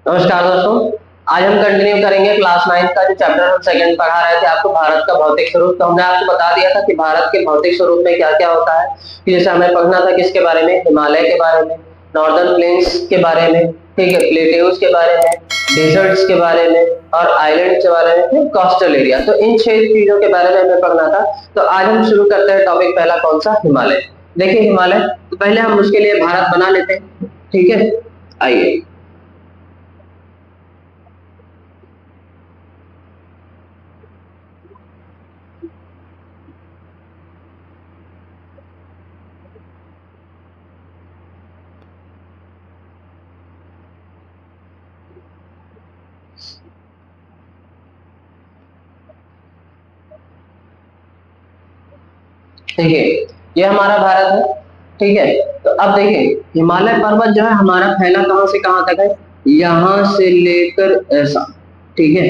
नमस्कार दोस्तों। आज हम कंटिन्यू करेंगे क्लास 9 का जो चैप्टर हम सेकंड पढ़ा रहे थे आपको, भारत का भौतिक स्वरूप। तो हमने आपको बता दिया था कि भारत के भौतिक स्वरूप में क्या क्या होता है। कि जैसे हमें पढ़ना था किसके बारे में, हिमालय के बारे में, नॉर्दर्न प्लेन्स के बारे में, ठीक है, प्लेट्यूज के बारे में, डेजर्ट्स के बारे में और आइलैंड के बारे में, फिर कोस्टल एरिया। तो इन 6 चीजों के बारे में हमें पढ़ना था। तो आज हम शुरू करते हैं टॉपिक पहला कौन सा, हिमालय। देखिए हिमालय, तो पहले हम उसके लिए भारत बना लेते हैं, ठीक है। आइए, ठीक है, ये हमारा भारत है, ठीक है। तो अब देखिए, हिमालय पर्वत जो है हमारा फैला कहां से कहां तक है, यहां से लेकर ऐसा, ठीक है,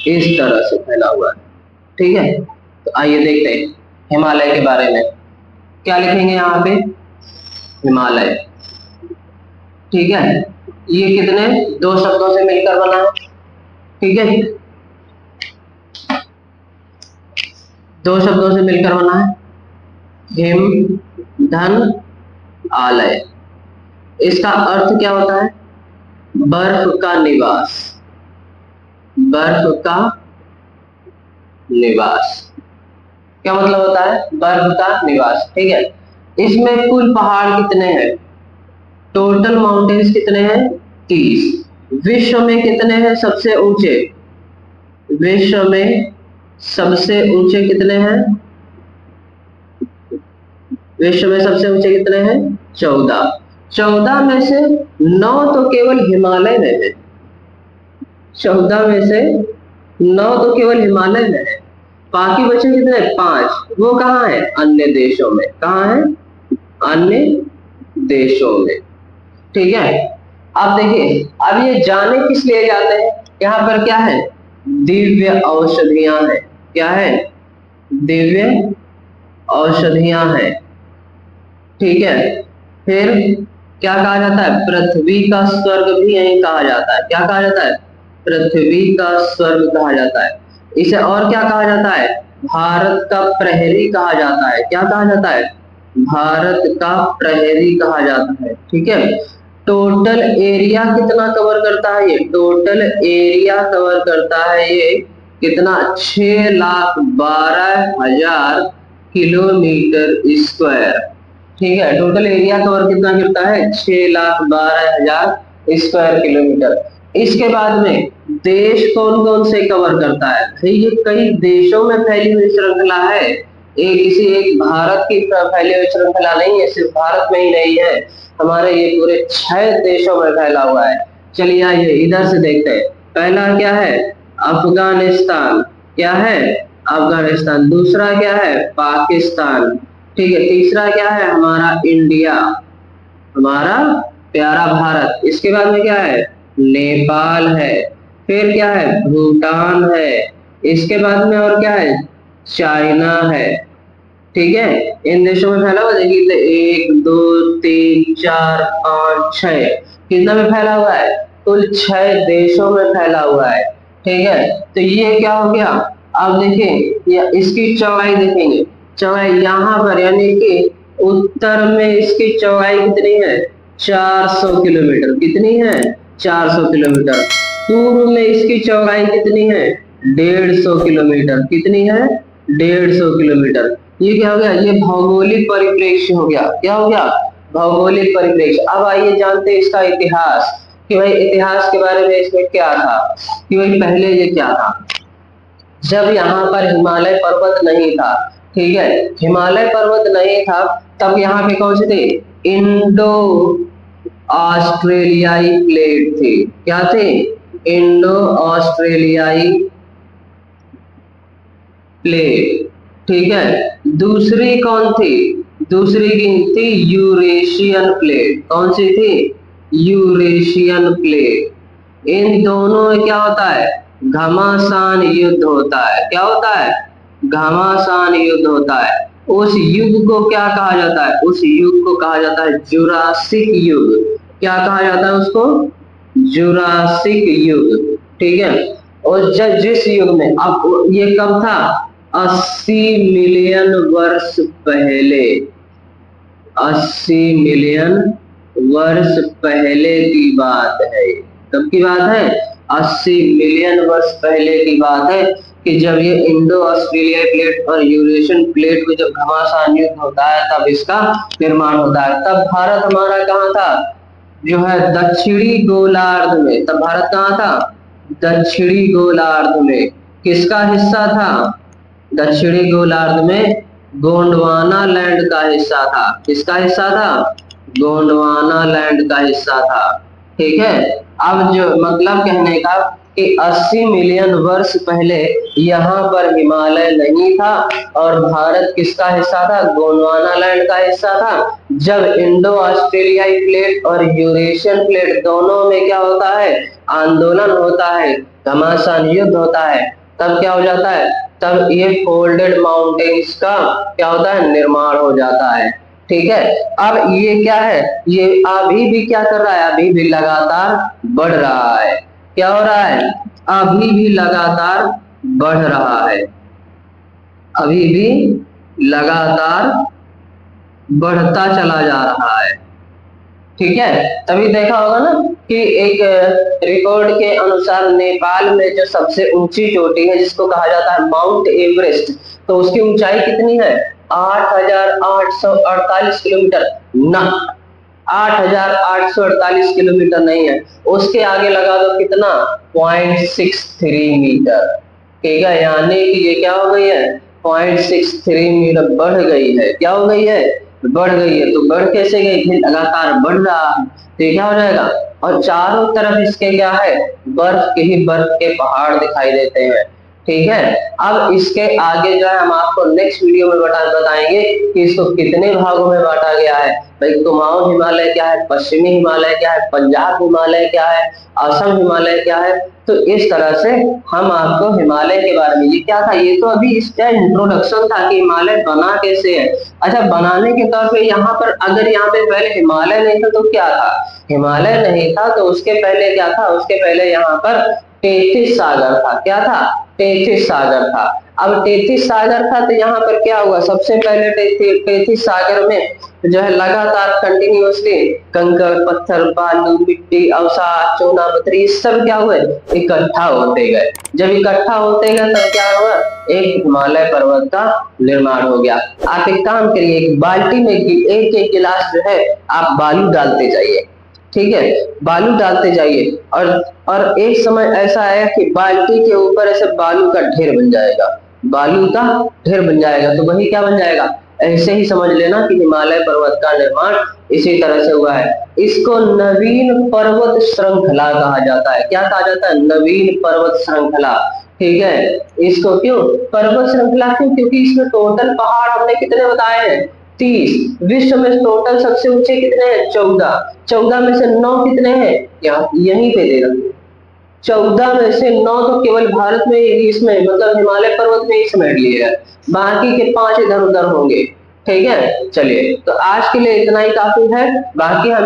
इस तरह से फैला हुआ है, ठीक है। तो आइए देखते हैं हिमालय के बारे में। क्या लिखेंगे यहाँ पे, हिमालय, ठीक है। ये कितने, दो शब्दों से मिलकर बना है, ठीक है, दो शब्दों से मिलकर बना है, हिम धन आलय। इसका अर्थ क्या होता है, बर्फ का निवास, बर्फ का निवास। क्या मतलब होता है, बर्फ का निवास, ठीक है। इसमें कुल पहाड़ कितने हैं, टोटल माउंटेन्स कितने हैं, 30। विश्व में कितने हैं सबसे ऊंचे, विश्व में सबसे ऊंचे कितने हैं, विश्व में सबसे ऊंचे कितने हैं, 14। 14 में से 9 तो केवल हिमालय में है, 14 में से 9 तो केवल हिमालय में है। बाकी बचे कितने, 5। वो कहाँ है, अन्य देशों में। कहाँ है, अन्य देशों में, ठीक है। अब देखिए, अब ये जाने किस लिए जाते हैं, यहाँ पर क्या है, दिव्य औषधियां हैं। क्या है, दिव्य औषधियां हैं, ठीक है। फिर क्या कहा जाता है, पृथ्वी का स्वर्ग भी यही कहा जाता है। क्या कहा जाता है, पृथ्वी का स्वर्ग कहा जाता है। इसे और क्या कहा जाता है, भारत का प्रहरी कहा जाता है। क्या कहा जाता है, भारत का प्रहरी कहा जाता है, ठीक है। टोटल एरिया कितना कवर करता है, ये टोटल एरिया कवर करता है ये कितना, 6,12,000 किलोमीटर स्क्वायर, ठीक है। टोटल एरिया कवर कितना करता है, 6,12,000 स्क्वायर किलोमीटर। इसके बाद में देश कौन कौन से कवर करता है, भाई ये कई देशों में फैली हुई श्रृंखला है। एक किसी एक भारत की फैली हुई श्रृंखला नहीं है, सिर्फ भारत में ही नहीं है, हमारे ये पूरे 6 देशों में फैला हुआ है। चलिए आइए इधर से देखते हैं। पहला क्या है, अफगानिस्तान। क्या है, अफगानिस्तान। दूसरा क्या है, पाकिस्तान, ठीक है। तीसरा क्या है, हमारा इंडिया, हमारा प्यारा भारत। इसके बाद में क्या है, नेपाल है। फिर क्या है, भूटान है। इसके बाद में और क्या है, चाइना है, ठीक है। इन देशों में फैला हुआ, देखिए तो 1 2 3 4 5 6, कितना में फैला हुआ है, कुल 6 देशों में फैला हुआ है, ठीक है। तो ये क्या हो गया, अब देखिए ये इसकी चौड़ाई देखेंगे। चौड़ाई यहाँ पर यानी कि उत्तर में इसकी चौड़ाई कितनी है, 400 किलोमीटर। कितनी है, 400 किलोमीटर। पूर्व में इसकी चौड़ाई कितनी है, 150 किलोमीटर। कितनी है, 150 किलोमीटर। ये क्या हो गया, ये भौगोलिक परिप्रेक्ष्य हो गया। क्या हो गया, भौगोलिक परिप्रेक्ष्य। अब आइए जानते हैं इसका इतिहास, कि भाई इतिहास के बारे में इसमें क्या था, कि भाई पहले ये क्या था। जब यहाँ पर हिमालय पर्वत नहीं था, ठीक है, हिमालय पर्वत नहीं था, तब यहाँ पे कौन से थे, इंडो ऑस्ट्रेलियाई प्लेट थे। क्या थे, इंडो ऑस्ट्रेलियाई प्लेट, ठीक है। दूसरी कौन थी, दूसरी थी यूरेशियन प्लेट। कौन सी थी, यूरेशियन प्लेट। इन दोनों में क्या होता है, घमासान युद्ध होता है। क्या होता है, घमासान युद्ध होता है। उस युग को क्या कहा जाता है, उस युग को कहा जाता है जुरासिक युग। क्या कहा जाता है उसको, जुरासिक युग, ठीक है। और जिस युग में, अब ये कब था, 80 मिलियन वर्ष पहले, 80 मिलियन वर्ष पहले की बात है। कब की बात है, 80 मिलियन वर्ष पहले की बात है कि जब ये इंडो ऑस्ट्रेलिया प्लेट और यूरेशियन प्लेट में जब घमासान युद्ध होता है तब इसका निर्माण होता है। तब भारत हमारा कहाँ था, जो है दक्षिणी गोलार्ध में। तब भारत कहाँ था, दक्षिणी गोलार्ध में। किसका हिस्सा था, दक्षिणी गोलार्ध में गोंडवाना लैंड का हिस्सा था। किसका हिस्सा था, गोंडवाना लैंड का हिस्सा था, ठीक है। अब जो मतलब कहने का कि 80 मिलियन वर्ष पहले यहाँ पर हिमालय नहीं था और भारत किसका हिस्सा था, गोंडवाना लैंड का हिस्सा था। जब इंडो ऑस्ट्रेलियाई प्लेट और यूरेशियन प्लेट दोनों में क्या होता है, आंदोलन होता है, घमासान युद्ध होता है, तब क्या हो जाता है, तब ये फोल्डेड माउंटेन्स का क्या होता है, निर्माण हो जाता है, ठीक है। अब ये क्या है, ये अभी भी क्या कर रहा है, अभी भी लगातार बढ़ रहा है। क्या हो रहा है, अभी भी लगातार बढ़ रहा है, अभी भी लगातार बढ़ता चला जा रहा है, ठीक है। तभी देखा होगा ना कि एक रिकॉर्ड के अनुसार नेपाल में जो सबसे ऊंची चोटी है जिसको कहा जाता है माउंट एवरेस्ट, तो उसकी ऊंचाई कितनी है, 8,848 किलोमीटर ना, 8,848 किलोमीटर नहीं है, उसके आगे लगा दो कितना, 0.63 मीटर, ठीक है। यानी कि ये क्या हो गई है, 0.63 मीटर बढ़ गई है। क्या हो गई है, बढ़ गई है। तो बढ़ कैसे गई थी, लगातार बढ़ रहा है, तो क्या हो जाएगा। और चारों तरफ इसके क्या है, बर्फ के ही बर्फ के पहाड़ दिखाई देते हैं, ठीक है। अब इसके आगे जो है हम आपको नेक्स्ट वीडियो में बताएंगे कि इसको कितने भागों में बांटा गया है। भाई कुमाऊं हिमालय क्या है, पश्चिमी हिमालय क्या है, पंजाब हिमालय क्या है, असम हिमालय क्या है। तो इस तरह से हम आपको हिमालय के बारे में, ये क्या था, ये तो अभी इसका इंट्रोडक्शन था कि हिमालय बना कैसे है। अच्छा, बनाने के तौर पे यहाँ पर अगर यहाँ पे पहले हिमालय नहीं था तो क्या था, हिमालय नहीं था तो उसके पहले क्या था, उसके पहले यहाँ पर 33 सागर था। क्या था, 33 सागर था। अब 33 सागर था तो यहाँ पर क्या हुआ, सबसे पहले 33 सागर में जो है लगातार कंटिन्यूअसली कंकड़ पत्थर बालू मिट्टी अवसाद चूना पत्थर सब क्या हुए, इकट्ठा होते गए। जब इकट्ठा होते गए तब क्या हुआ, एक हिमालय पर्वत का निर्माण हो गया। आप एक काम करिए, एक बाल्टी में एक एक गिलास जो है आप बालू डालते जाइए, ठीक है, बालू डालते जाइए। और एक समय ऐसा आया कि बाल्टी के ऊपर ऐसे बालू का ढेर बन जाएगा, बालू का ढेर बन जाएगा, तो वही क्या बन जाएगा, ऐसे ही समझ लेना कि हिमालय पर्वत का निर्माण इसी तरह से हुआ है। इसको नवीन पर्वत श्रृंखला कहा जाता है। क्या कहा जाता है, नवीन पर्वत श्रृंखला, ठीक है। इसको क्यों पर्वत श्रृंखला, क्यों, क्योंकि इसमें टोटल पहाड़ हमने कितने बताए हैं, 30। विश्व में टोटल सबसे ऊंचे कितने हैं, 14। 14 में से 9 कितने हैं, यहीं पे दे रखे, 14 में से 9 तो केवल भारत में इसमें मतलब हिमालय पर्वत में ही समेट लिए है, बाकी के 5 इधर उधर होंगे, ठीक है। चलिए, तो आज के लिए इतना ही काफी है, बाकी हम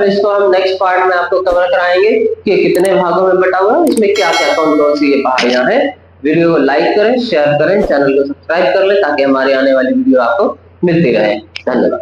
नेक्स्ट पार्ट में आपको कवर कराएंगे कि कितने भागों में बटा हुआ है, इसमें क्या क्या कौन कौन सी ये पहाड़ियां हैं। वीडियो को लाइक करें, शेयर करें, चैनल को सब्सक्राइब कर लें ताकि हमारी आने वाली वीडियो आपको मिलती रहे। धन्यवाद।